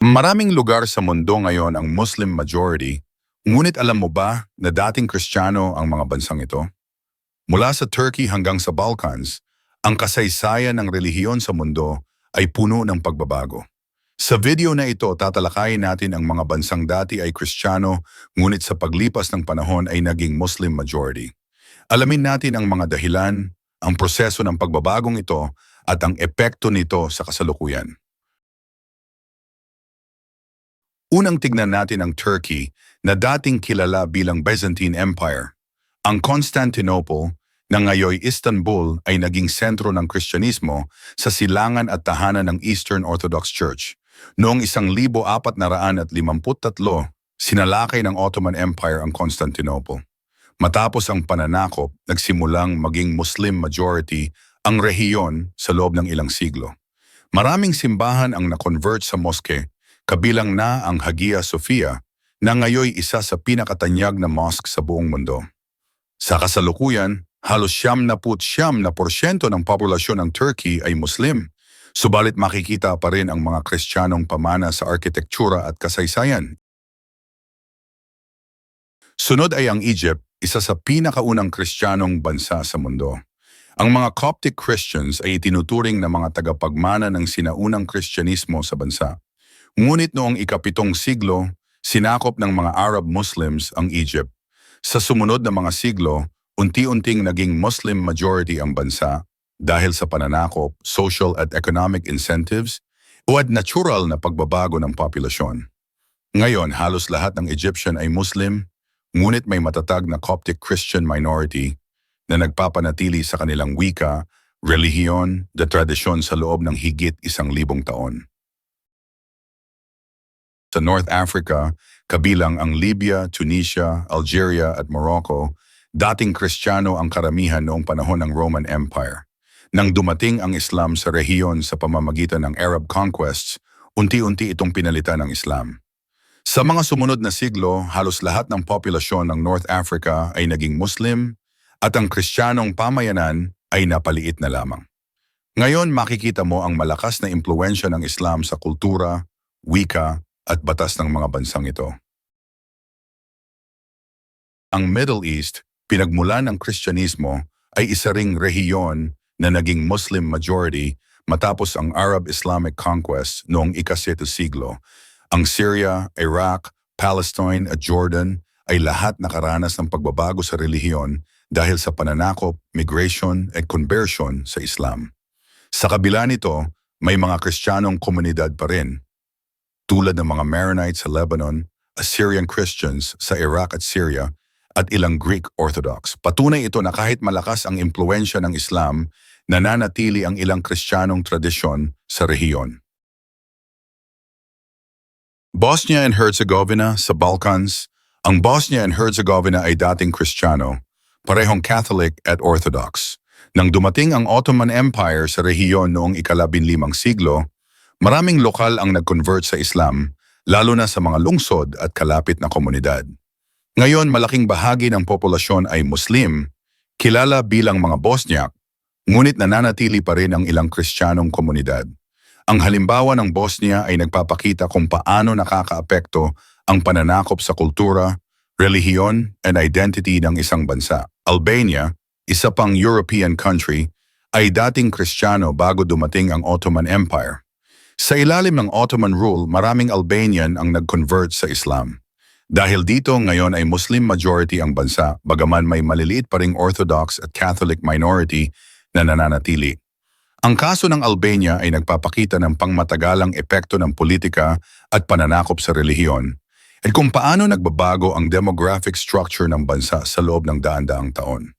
Maraming lugar sa mundo ngayon ang Muslim majority, ngunit alam mo ba na dating Kristiyano ang mga bansang ito? Mula sa Turkey hanggang sa Balkans, ang kasaysayan ng relihiyon sa mundo ay puno ng pagbabago. Sa video na ito, tatalakayin natin ang mga bansang dati ay Kristiyano, ngunit sa paglipas ng panahon ay naging Muslim majority. Alamin natin ang mga dahilan, ang proseso ng pagbabagong ito, at ang epekto nito sa kasalukuyan. Unang tignan natin ang Turkey na dating kilala bilang Byzantine Empire. Ang Constantinople na ngayoy Istanbul ay naging sentro ng Kristyanismo sa silangan at tahanan ng Eastern Orthodox Church. Noong 1453, sinalakay ng Ottoman Empire ang Constantinople. Matapos ang pananakop, nagsimulang maging Muslim majority ang rehiyon sa loob ng ilang siglo. Maraming simbahan ang na-convert sa moske, kabilang na ang Hagia Sophia na ngayoy isa sa pinakatanyag na mosque sa buong mundo. Sa kasalukuyan, halos 99% ng populasyon ng Turkey ay Muslim, subalit makikita pa rin ang mga Kristiyanong pamana sa arkitektura at kasaysayan. Sunod ay ang Egypt, isa sa pinakaunang Kristiyanong bansa sa mundo. Ang mga Coptic Christians ay itinuturing na mga tagapagmana ng sinaunang Kristyanismo sa bansa. Ngunit noong ika-7 siglo, sinakop ng mga Arab Muslims ang Egypt. Sa sumunod na mga siglo, unti-unting naging Muslim majority ang bansa dahil sa pananakop, social at economic incentives o at natural na pagbabago ng populasyon. Ngayon, halos lahat ng Egyptian ay Muslim, ngunit may matatag na Coptic Christian minority na nagpapanatili sa kanilang wika, relihiyon, at tradisyon sa loob ng higit 1,000 taon. Sa North Africa, kabilang ang Libya, Tunisia, Algeria at Morocco, dating Kristiyano ang karamihan noong panahon ng Roman Empire. Nang dumating ang Islam sa rehiyon sa pamamagitan ng Arab conquests, unti-unti itong pinalitan ng Islam. Sa mga sumunod na siglo, halos lahat ng populasyon ng North Africa ay naging Muslim at ang Kristiyanong pamayanan ay napaliit na lamang. Ngayon makikita mo ang malakas na impluwensya ng Islam sa kultura, wika, at batas ng mga bansang ito. Ang Middle East, pinagmulan ng Kristyanismo, ay isa ring rehiyon na naging Muslim majority matapos ang Arab-Islamic conquest noong ika-7 siglo. Ang Syria, Iraq, Palestine at Jordan ay lahat nakaranas ng pagbabago sa relihiyon dahil sa pananakop, migration at conversion sa Islam. Sa kabila nito, may mga Kristiyanong komunidad pa rin, tulad ng mga Maronites sa Lebanon, Assyrian Christians sa Iraq at Syria, at ilang Greek Orthodox. Patunay ito na kahit malakas ang impluwensya ng Islam, nananatili ang ilang Kristiyanong tradisyon sa rehiyon. Bosnia and Herzegovina sa Balkans. Ang Bosnia and Herzegovina ay dating Kristiyano, parehong Catholic at Orthodox. Nang dumating ang Ottoman Empire sa rehiyon noong ika-15 siglo, maraming lokal ang nag-convert sa Islam, lalo na sa mga lungsod at kalapit na komunidad. Ngayon, malaking bahagi ng populasyon ay Muslim, kilala bilang mga Bosniak, ngunit nananatili pa rin ang ilang Kristiyanong komunidad. Ang halimbawa ng Bosnia ay nagpapakita kung paano nakakaapekto ang pananakop sa kultura, relihiyon, and identity ng isang bansa. Albania, isa pang European country, ay dating Kristiyano bago dumating ang Ottoman Empire. Sa ilalim ng Ottoman rule, maraming Albanian ang nag-convert sa Islam. Dahil dito, ngayon ay Muslim majority ang bansa, bagaman may maliliit pa ring Orthodox at Catholic minority na nananatili. Ang kaso ng Albania ay nagpapakita ng pangmatagalang epekto ng politika at pananakop sa relihiyon at kung paano nagbabago ang demographic structure ng bansa sa loob ng daan-daang taon.